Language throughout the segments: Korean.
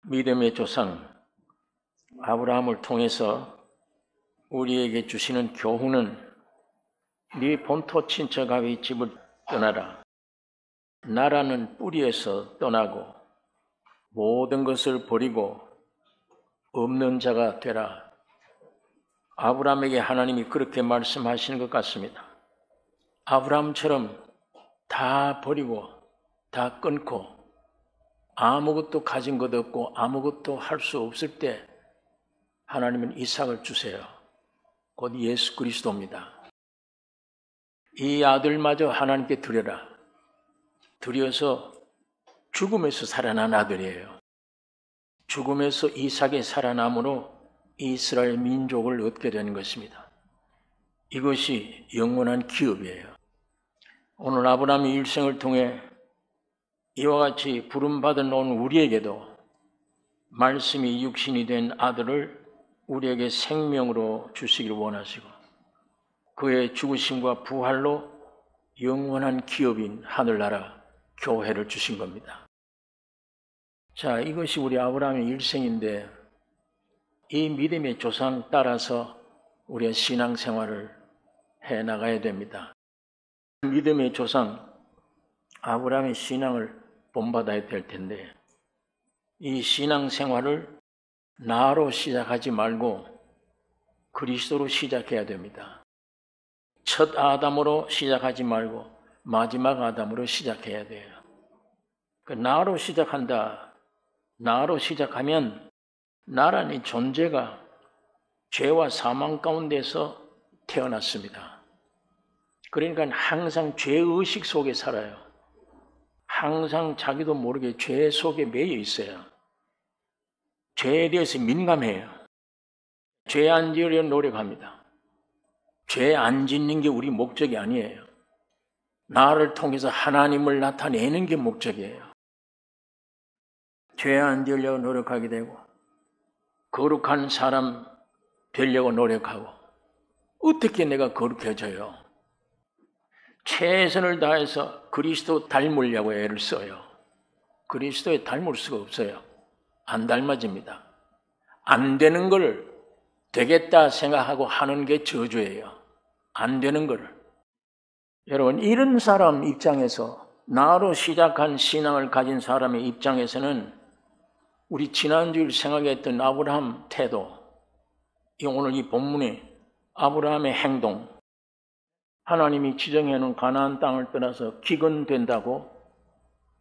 믿음의 조상 아브라함을 통해서 우리에게 주시는 교훈은 네 본토 친척아비 집을 떠나라. 나라는 뿌리에서 떠나고 모든 것을 버리고 없는 자가 되라. 아브라함에게 하나님이 그렇게 말씀하시는 것 같습니다. 아브라함처럼 다 버리고 다 끊고 아무것도 가진 것 없고 아무것도 할 수 없을 때 하나님은 이삭을 주세요. 곧 예수 그리스도입니다. 이 아들마저 하나님께 드려라. 드려서 죽음에서 살아난 아들이에요. 죽음에서 이삭의 살아남으로 이스라엘 민족을 얻게 되는 것입니다. 이것이 영원한 기업이에요. 오늘 아브라함의 일생을 통해 이와 같이 부름받은 온 우리에게도 말씀이 육신이 된 아들을 우리에게 생명으로 주시기를 원하시고 그의 죽으심과 부활로 영원한 기업인 하늘나라 교회를 주신 겁니다. 자, 이것이 우리 아브라함의 일생인데 이 믿음의 조상 따라서 우리의 신앙생활을 해나가야 됩니다. 믿음의 조상 아브라함의 신앙을 본받아야 될 텐데 이 신앙생활을 나로 시작하지 말고 그리스도로 시작해야 됩니다. 첫 아담으로 시작하지 말고 마지막 아담으로 시작해야 돼요. 나로 시작한다. 나로 시작하면 나라는 존재가 죄와 사망 가운데서 태어났습니다. 그러니까 항상 죄의식 속에 살아요. 항상 자기도 모르게 죄 속에 매여 있어요. 죄에 대해서 민감해요. 죄 안 지으려고 노력합니다. 죄 안 짓는 게 우리 목적이 아니에요. 나를 통해서 하나님을 나타내는 게 목적이에요. 죄 안 지으려고 노력하게 되고 거룩한 사람 되려고 노력하고 어떻게 내가 거룩해져요? 최선을 다해서 그리스도 닮으려고 애를 써요. 그리스도에 닮을 수가 없어요. 안 닮아집니다. 안 되는 걸 되겠다 생각하고 하는 게 저주예요. 안 되는 걸. 여러분, 이런 사람 입장에서 나로 시작한 신앙을 가진 사람의 입장에서는 우리 지난주에 생각했던 아브라함 태도, 오늘 이 본문의 아브라함의 행동, 하나님이 지정해놓은 가나안 땅을 떠나서 기근된다고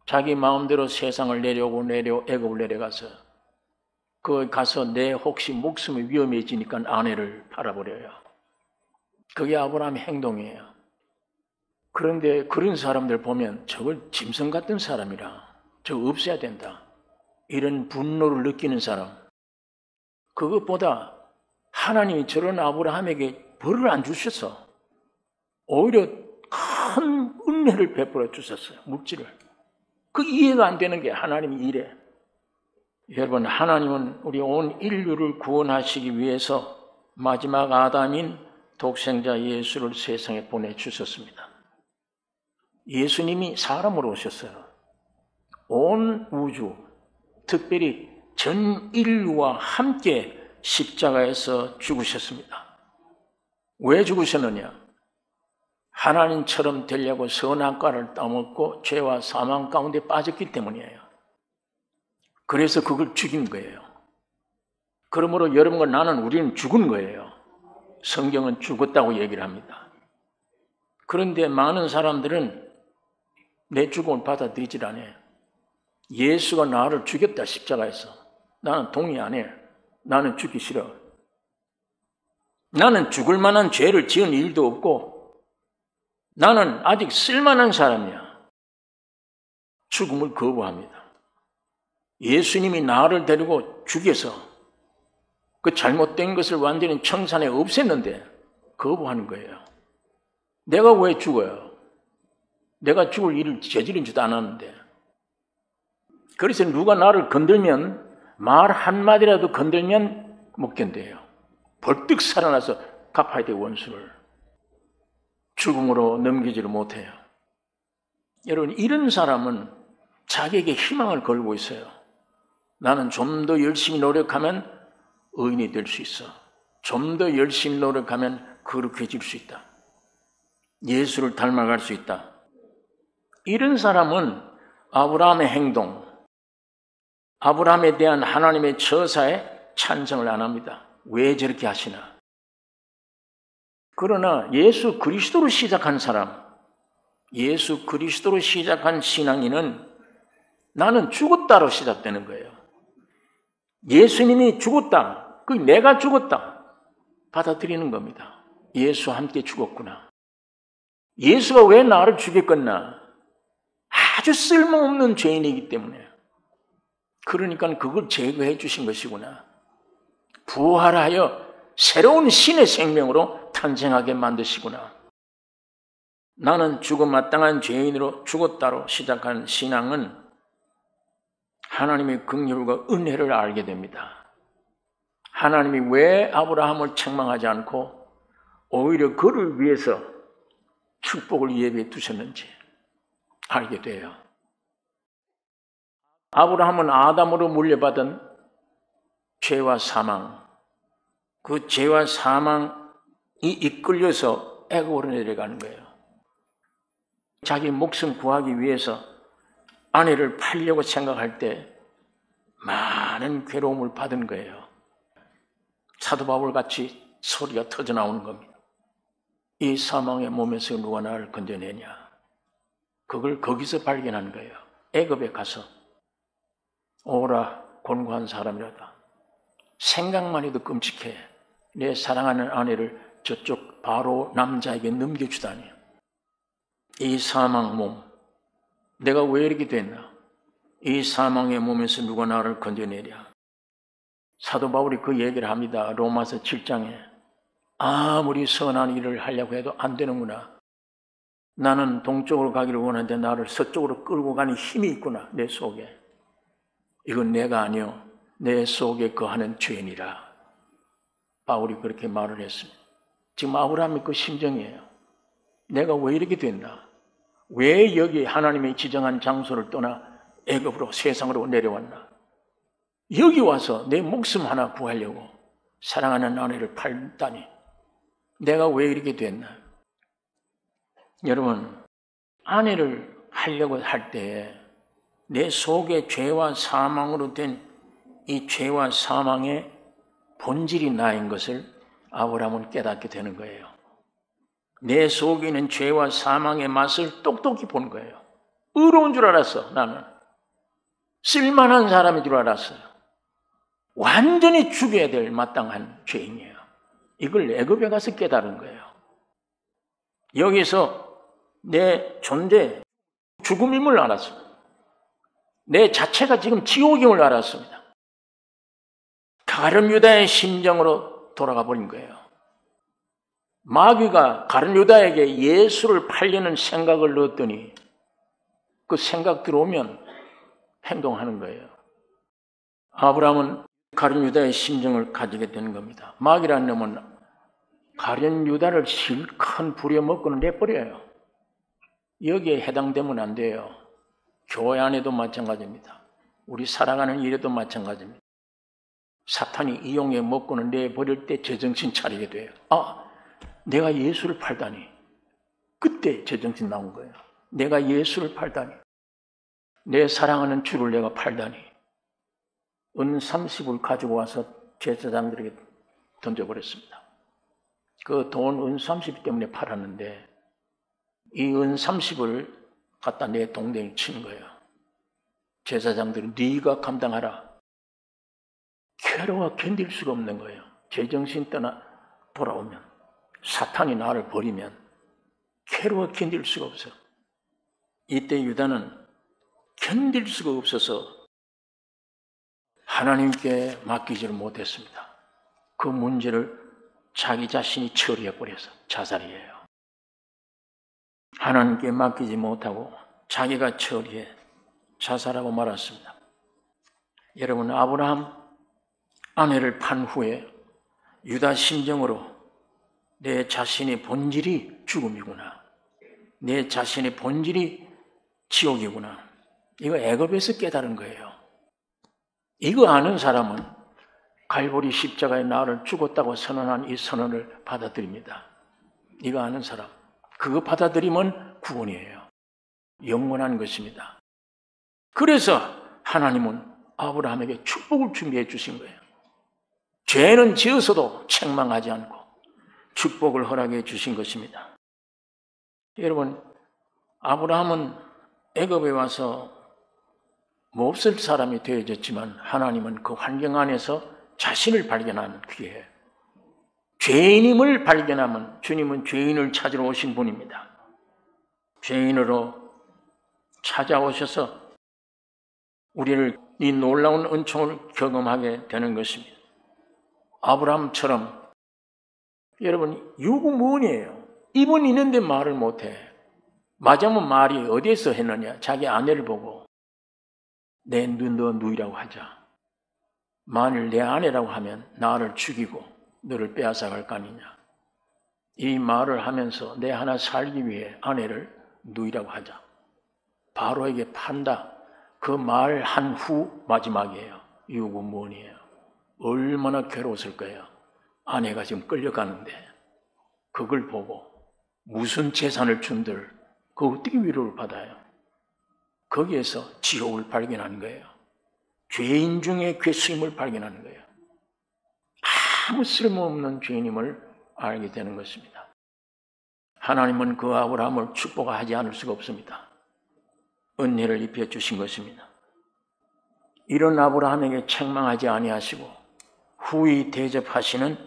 자기 마음대로 세상을 애굽을 내려가서 거기 가서 내 혹시 목숨이 위험해지니까 아내를 팔아버려요. 그게 아브라함의 행동이에요. 그런데 그런 사람들 보면 저걸 짐승 같은 사람이라 저거 없애야 된다. 이런 분노를 느끼는 사람. 그것보다 하나님이 저런 아브라함에게 벌을 안 주셔서 오히려 큰 은혜를 베풀어 주셨어요. 물질을. 그 이해가 안 되는 게 하나님의 일에. 여러분, 하나님은 우리 온 인류를 구원하시기 위해서 마지막 아담인 독생자 예수를 세상에 보내주셨습니다. 예수님이 사람으로 오셨어요. 온 우주, 특별히 전 인류와 함께 십자가에서 죽으셨습니다. 왜 죽으셨느냐? 하나님처럼 되려고 선악과를 따먹고 죄와 사망 가운데 빠졌기 때문이에요. 그래서 그걸 죽인 거예요. 그러므로 여러분과 우리는 죽은 거예요. 성경은 죽었다고 얘기를 합니다. 그런데 많은 사람들은 내 죽음을 받아들이질 않아요. 예수가 나를 죽였다 십자가에서. 나는 동의 안 해. 나는 죽기 싫어. 나는 죽을 만한 죄를 지은 일도 없고 나는 아직 쓸만한 사람이야. 죽음을 거부합니다. 예수님이 나를 데리고 죽여서 그 잘못된 것을 완전히 청산해 없앴는데 거부하는 거예요. 내가 왜 죽어요? 내가 죽을 일을 저지른 줄도 않았는데. 그래서 누가 나를 건들면 말 한마디라도 건들면 못 견뎌요. 벌떡 살아나서 갚아야 돼 원수를. 죽음으로 넘기지를 못해요. 여러분, 이런 사람은 자기에게 희망을 걸고 있어요. 나는 좀 더 열심히 노력하면 의인이 될 수 있어. 좀 더 열심히 노력하면 거룩해질 수 있다. 예수를 닮아갈 수 있다. 이런 사람은 아브라함의 행동, 아브라함에 대한 하나님의 처사에 찬성을 안 합니다. 왜 저렇게 하시나? 그러나 예수 그리스도로 시작한 사람, 예수 그리스도로 시작한 신앙인은 나는 죽었다로 시작되는 거예요. 예수님이 죽었다. 그 내가 죽었다. 받아들이는 겁니다. 예수와 함께 죽었구나. 예수가 왜 나를 죽였겠나? 아주 쓸모없는 죄인이기 때문에. 그러니까 그걸 제거해 주신 것이구나. 부활하여 새로운 신의 생명으로 탄생하게 만드시구나. 나는 죽음 마땅한 죄인으로 죽었다로 시작한 신앙은 하나님의 긍휼과 은혜를 알게 됩니다. 하나님이 왜 아브라함을 책망하지 않고 오히려 그를 위해서 축복을 예비해 두셨는지 알게 돼요. 아브라함은 아담으로 물려받은 죄와 사망, 그 죄와 사망이 이끌려서 애굽으로 내려가는 거예요. 자기 목숨 구하기 위해서 아내를 팔려고 생각할 때 많은 괴로움을 받은 거예요. 사도 바울 같이 소리가 터져 나오는 겁니다. 이 사망의 몸에서 누가 나를 건져내냐? 그걸 거기서 발견한 거예요. 애굽에 가서 오라 곤고한 사람이라다. 생각만 해도 끔찍해. 내 사랑하는 아내를 저쪽 바로 남자에게 넘겨주다니. 이 사망 몸, 내가 왜 이렇게 됐나? 이 사망의 몸에서 누가 나를 건져내랴? 사도 바울이 그 얘기를 합니다. 로마서 7장에 아무리 선한 일을 하려고 해도 안 되는구나. 나는 동쪽으로 가기를 원하는데 나를 서쪽으로 끌고 가는 힘이 있구나. 내 속에. 이건 내가 아니요 내 속에 거하는 죄인이라. 바울이 그렇게 말을 했습니다. 지금 아브라함이 그 심정이에요. 내가 왜 이렇게 됐나? 왜 여기 하나님의 지정한 장소를 떠나 애굽으로 세상으로 내려왔나? 여기 와서 내 목숨 하나 구하려고 사랑하는 아내를 팔다니 내가 왜 이렇게 됐나? 여러분, 아내를 하려고 할 때 내 속에 죄와 사망으로 된 이 죄와 사망의 본질이 나인 것을 아브라함은 깨닫게 되는 거예요. 내 속에 있는 죄와 사망의 맛을 똑똑히 본 거예요. 의로운 줄 알았어, 나는. 쓸만한 사람인 줄 알았어요. 완전히 죽여야 될 마땅한 죄인이에요. 이걸 애굽에 가서 깨달은 거예요. 여기서 내 존재, 죽음임을 알았습니다. 내 자체가 지금 지옥임을 알았습니다. 가룟 유다의 심정으로 돌아가 버린 거예요. 마귀가 가룟 유다에게 예수를 팔려는 생각을 넣었더니 그 생각 들어오면 행동하는 거예요. 아브라함은 가룟 유다의 심정을 가지게 되는 겁니다. 마귀라는 놈은 가룟 유다를 실컷 부려먹고는 내버려요. 여기에 해당되면 안 돼요. 교회 안에도 마찬가지입니다. 우리 살아가는 일에도 마찬가지입니다. 사탄이 이용해 먹고는 내버릴 때 제정신 차리게 돼요. 아, 내가 예수를 팔다니. 그때 제정신 나온 거예요. 내가 예수를 팔다니. 내 사랑하는 주를 내가 팔다니. 은 30을 가지고 와서 제사장들에게 던져버렸습니다. 그 돈 은 30 때문에 팔았는데 이 은 30을 갖다 내 동댕이 치는 거예요. 제사장들은 네가 감당하라. 괴로워 견딜 수가 없는 거예요. 제정신 떠나 돌아오면 사탄이 나를 버리면 괴로워 견딜 수가 없어. 이때 유다는 견딜 수가 없어서 하나님께 맡기지를 못했습니다. 그 문제를 자기 자신이 처리해버려서 자살이에요. 하나님께 맡기지 못하고 자기가 처리해 자살하고 말았습니다. 여러분, 아브라함 아내를 판 후에 유다 심정으로 내 자신의 본질이 죽음이구나. 내 자신의 본질이 지옥이구나. 이거 애굽에서 깨달은 거예요. 이거 아는 사람은 갈보리 십자가에 나를 죽었다고 선언한 이 선언을 받아들입니다. 이거 아는 사람. 그거 받아들이면 구원이에요. 영원한 것입니다. 그래서 하나님은 아브라함에게 축복을 준비해 주신 거예요. 죄는 지어서도 책망하지 않고 축복을 허락해 주신 것입니다. 여러분, 아브라함은 애굽에 와서 몹쓸 사람이 되어졌지만 하나님은 그 환경 안에서 자신을 발견하는 기회예요. 죄인임을 발견하면 주님은 죄인을 찾으러 오신 분입니다. 죄인으로 찾아오셔서 우리를 이 놀라운 은총을 경험하게 되는 것입니다. 아브라함처럼 여러분 유구무원이에요. 입은 있는데 말을 못해. 맞으면 말이 어디에서 했느냐. 자기 아내를 보고 내 너 누이라고 하자. 만일 내 아내라고 하면 나를 죽이고 너를 빼앗아갈 거 아니냐. 이 말을 하면서 내 하나 살기 위해 아내를 누이라고 하자. 바로에게 판다. 그 말 한 후 마지막이에요. 유구무원이에요. 얼마나 괴로웠을 거예요. 아내가 지금 끌려가는데 그걸 보고 무슨 재산을 준들 그 어떻게 위로를 받아요? 거기에서 지옥을 발견하는 거예요. 죄인 중에 괴수임을 발견하는 거예요. 아무 쓸모없는 죄인임을 알게 되는 것입니다. 하나님은 그 아브라함을 축복하지 않을 수가 없습니다. 은혜를 입혀 주신 것입니다. 이런 아브라함에게 책망하지 아니하시고 후히 대접하시는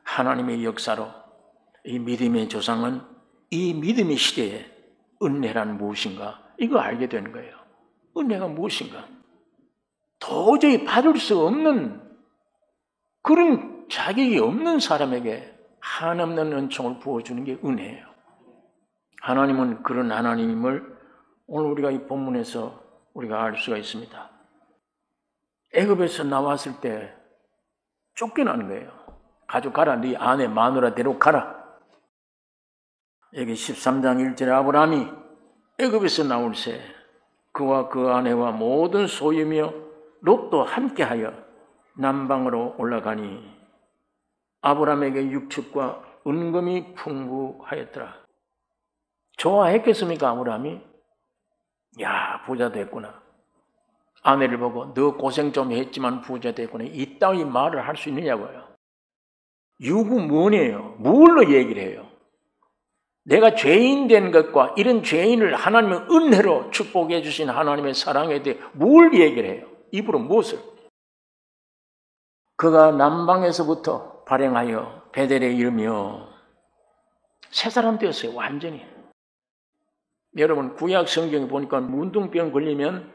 하나님의 역사로 이 믿음의 조상은 이 믿음의 시대에 은혜란 무엇인가 이거 알게 되는 거예요. 은혜가 무엇인가? 도저히 받을 수 없는 그런 자격이 없는 사람에게 한없는 은총을 부어주는 게 은혜예요. 하나님은 그런 하나님을 오늘 우리가 이 본문에서 우리가 알 수가 있습니다. 애굽에서 나왔을 때 쫓겨나는 거예요. 가져가라. 네 아내 마누라 데려가라. 여기 13장 1절에 아브라함이 애굽에서 나올새 그와 그 아내와 모든 소유며 롯도 함께하여 남방으로 올라가니 아브라함에게 육축과 은금이 풍부하였더라. 좋아했겠습니까 아브라함이? 야 부자 됐구나. 아내를 보고 너 고생 좀 했지만 부자 됐구나. 이따위 말을 할 수 있느냐고요. 유구무원이에요. 뭘로 얘기를 해요? 내가 죄인 된 것과 이런 죄인을 하나님의 은혜로 축복해 주신 하나님의 사랑에 대해 뭘 얘기를 해요? 입으로 무엇을? 그가 남방에서부터 발행하여 베델에 이르며 새 사람 되었어요. 완전히. 여러분 구약 성경에 보니까 문둥병 걸리면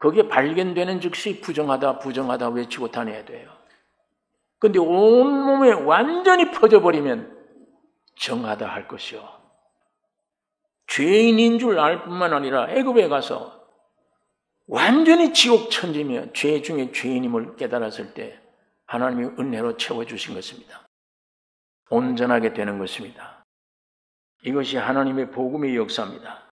거기에 발견되는 즉시 부정하다 부정하다 외치고 다녀야 돼요. 그런데 온몸에 완전히 퍼져버리면 정하다 할 것이요. 죄인인 줄 알 뿐만 아니라 애굽에 가서 완전히 지옥 천지며 죄 중에 죄인임을 깨달았을 때 하나님이 은혜로 채워주신 것입니다. 온전하게 되는 것입니다. 이것이 하나님의 복음의 역사입니다.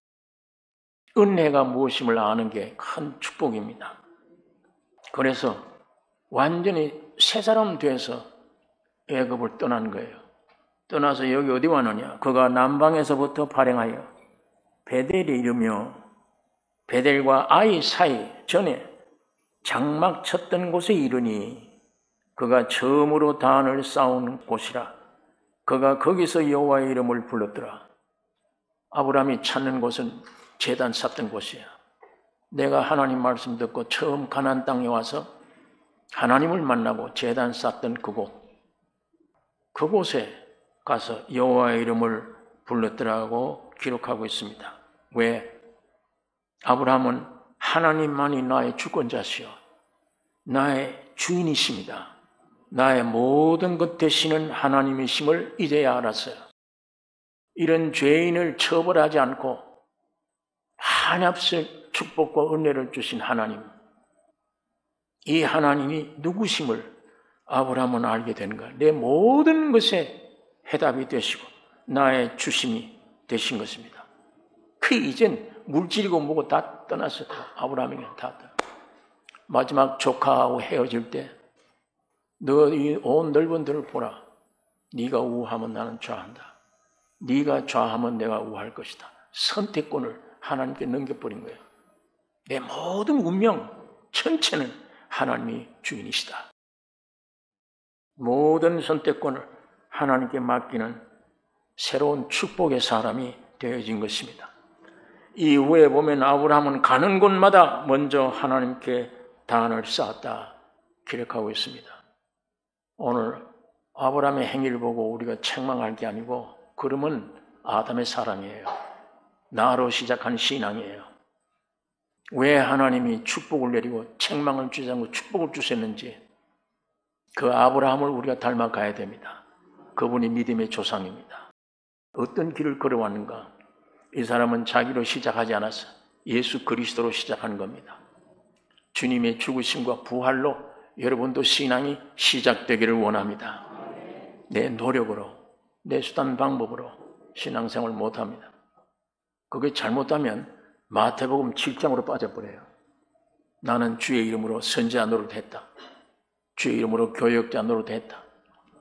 은혜가 무엇임을 아는 게 큰 축복입니다. 그래서 완전히 새 사람 돼서 애굽을 떠난 거예요. 떠나서 여기 어디 왔느냐? 그가 남방에서부터 발행하여 베델에 이르며 베델과 아이 사이 전에 장막 쳤던 곳에 이르니 그가 처음으로 단을 쌓은 곳이라. 그가 거기서 여호와의 이름을 불렀더라. 아브라함이 찾는 곳은 제단 쌓던 곳이야. 내가 하나님 말씀 듣고 처음 가나안 땅에 와서 하나님을 만나고 제단 쌓던 그곳에 가서 여호와의 이름을 불렀더라고 기록하고 있습니다. 왜? 아브라함은 하나님만이 나의 주권자시요 나의 주인이십니다. 나의 모든 것 되시는 하나님이심을 이제야 알았어요. 이런 죄인을 처벌하지 않고 한없이 축복과 은혜를 주신 하나님, 이 하나님이 누구심을 아브라함은 알게 되는 거야. 내 모든 것에 해답이 되시고 나의 주심이 되신 것입니다. 그 이젠 물질이고 뭐고 다 떠났어요. 아브라함에게 다 떠났어요. 마지막 조카하고 헤어질 때 너 이 온 넓은 들을 보라. 네가 우하면 나는 좌한다. 네가 좌하면 내가 우할 것이다. 선택권을 하나님께 넘겨버린 거예요. 내 모든 운명 전체는 하나님이 주인이시다. 모든 선택권을 하나님께 맡기는 새로운 축복의 사람이 되어진 것입니다. 이후에 보면 아브라함은 가는 곳마다 먼저 하나님께 단을 쌓았다 기록하고 있습니다. 오늘 아브라함의 행위를 보고 우리가 책망할 게 아니고 그러면 아담의 사랑이에요. 나로 시작한 신앙이에요. 왜 하나님이 축복을 내리고 책망을 주지 않고 축복을 주셨는지 그 아브라함을 우리가 닮아가야 됩니다. 그분이 믿음의 조상입니다. 어떤 길을 걸어왔는가? 이 사람은 자기로 시작하지 않아서 예수 그리스도로 시작한 겁니다. 주님의 죽으심과 부활로 여러분도 신앙이 시작되기를 원합니다. 내 노력으로, 내 수단 방법으로 신앙생활을 못합니다. 그게 잘못하면 마태복음 7장으로 빠져버려요. 나는 주의 이름으로 선지자 노릇했다. 주의 이름으로 교역자 노릇했다.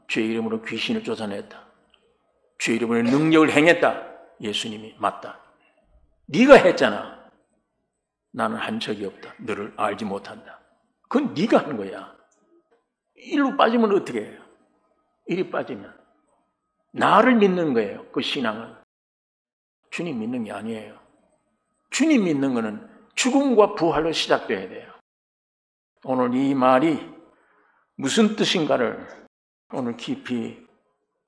주의 이름으로 귀신을 쫓아냈다. 주의 이름으로 능력을 행했다. 예수님이 맞다. 네가 했잖아. 나는 한 적이 없다. 너를 알지 못한다. 그건 네가 한 거야. 일로 빠지면 어떻게 해요? 이리 빠지면 나를 믿는 거예요. 그 신앙은. 주님 믿는 게 아니에요. 주님 믿는 거는 죽음과 부활로 시작돼야 돼요. 오늘 이 말이 무슨 뜻인가를 오늘 깊이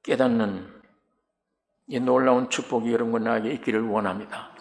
깨닫는 이 놀라운 축복이 여러분과 나에게 있기를 원합니다.